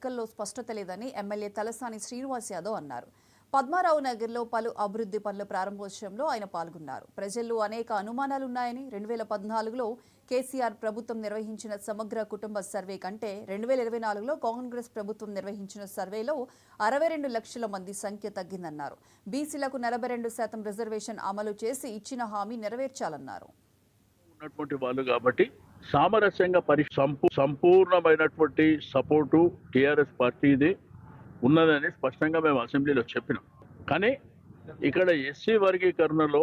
లెక్కల్లో స్పష్టత లేదని ఎమ్మెల్యే తలసాని శ్రీనివాస్ యాదవ్ అన్నారు. పద్మారావు నగర్లో పలు అభివృద్ధి పనుల ప్రారంభోత్సవంలో ఆయన పాల్గొన్నారు. ప్రజల్లో అనేక అనుమానాలున్నాయని 2014లో కేసీఆర్ ప్రభుత్వం నిర్వహించిన సమగ్ర కుటుంబ సర్వే కంటే 2024లో కాంగ్రెస్ ప్రభుత్వం నిర్వహించిన సర్వేలో 62 లక్షల మంది సంఖ్య తగ్గిందన్నారు. బీసీలకు 42% రిజర్వేషన్ అమలు చేసి ఇచ్చిన హామీ నెరవేర్చాలన్నారు. సామరస్యంగా సంపూర్ణమైనటువంటి సపోర్టు టీఆర్ఎస్ పార్టీది ఉన్నదని స్పష్టంగా మేము అసెంబ్లీలో చెప్పినాం. కానీ ఇక్కడ ఎస్సీ వర్గీకరణలో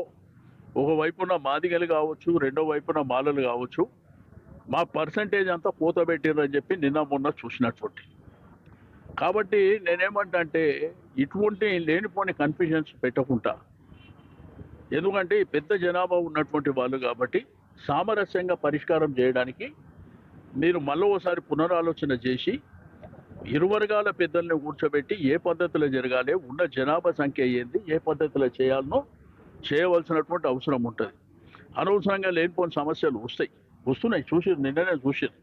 ఒకవైపున మాదిగలు కావచ్చు, రెండో వైపున మాలలు కావచ్చు, మా పర్సంటేజ్ అంతా పూతబెట్టిరని చెప్పి నిన్న మొన్న చూసినటువంటి. కాబట్టి నేనేమంటా అంటే ఇటువంటి లేనిపోని కన్ఫ్యూజన్స్ పెట్టకుండా, ఎందుకంటే పెద్ద జనాభా ఉన్నటువంటి వాళ్ళు కాబట్టి సామరస్యంగా పరిష్కారం చేయడానికి మీరు మళ్ళీ ఒకసారి పునరాలోచన చేసి ఇరు వర్గాల పెద్దల్ని కూర్చోబెట్టి ఏ పద్ధతిలో జరగాలి, ఉన్న జనాభా సంఖ్య ఏంది, ఏ పద్ధతిలో చేయాలనో చేయవలసినటువంటి అవసరం ఉంటుంది. అనవసరంగా లేనిపోని సమస్యలు వస్తున్నాయి. నిన్ననే చూసారు.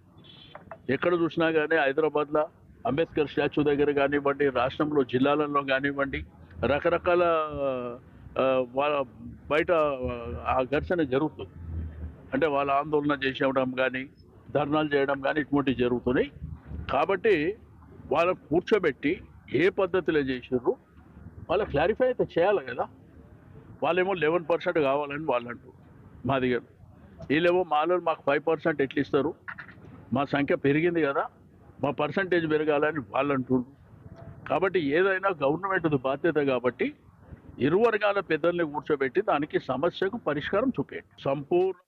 ఎక్కడ చూసినా కానీ హైదరాబాద్లో అంబేద్కర్ స్టాచ్యూ దగ్గర కానివ్వండి, రాష్ట్రంలో జిల్లాలలో కానివ్వండి, రకరకాల బయట ఆ ఘర్షణ జరుగుతుంది. అంటే వాళ్ళ ఆందోళన చేసేయడం కానీ, ధర్నాలు చేయడం కానీ ఇటువంటివి జరుగుతున్నాయి. కాబట్టి వాళ్ళకు కూర్చోబెట్టి ఏ పద్ధతిలో చేసారు వాళ్ళ క్లారిఫై అయితే చేయాలి కదా. వాళ్ళేమో 11% కావాలని వాళ్ళు అంటారు మా దగ్గర. వీళ్ళేమో మాలో మాకు 5% ఎట్లా ఇస్తారు, మా సంఖ్య పెరిగింది కదా, మా పర్సంటేజ్ పెరగాలని వాళ్ళు అంటున్నారు. కాబట్టి ఏదైనా గవర్నమెంట్ బాధ్యత కాబట్టి ఇరు వర్గాల పెద్దల్ని కూర్చోబెట్టి దానికి సమస్యకు పరిష్కారం చూపేయండి. సంపూర్ణ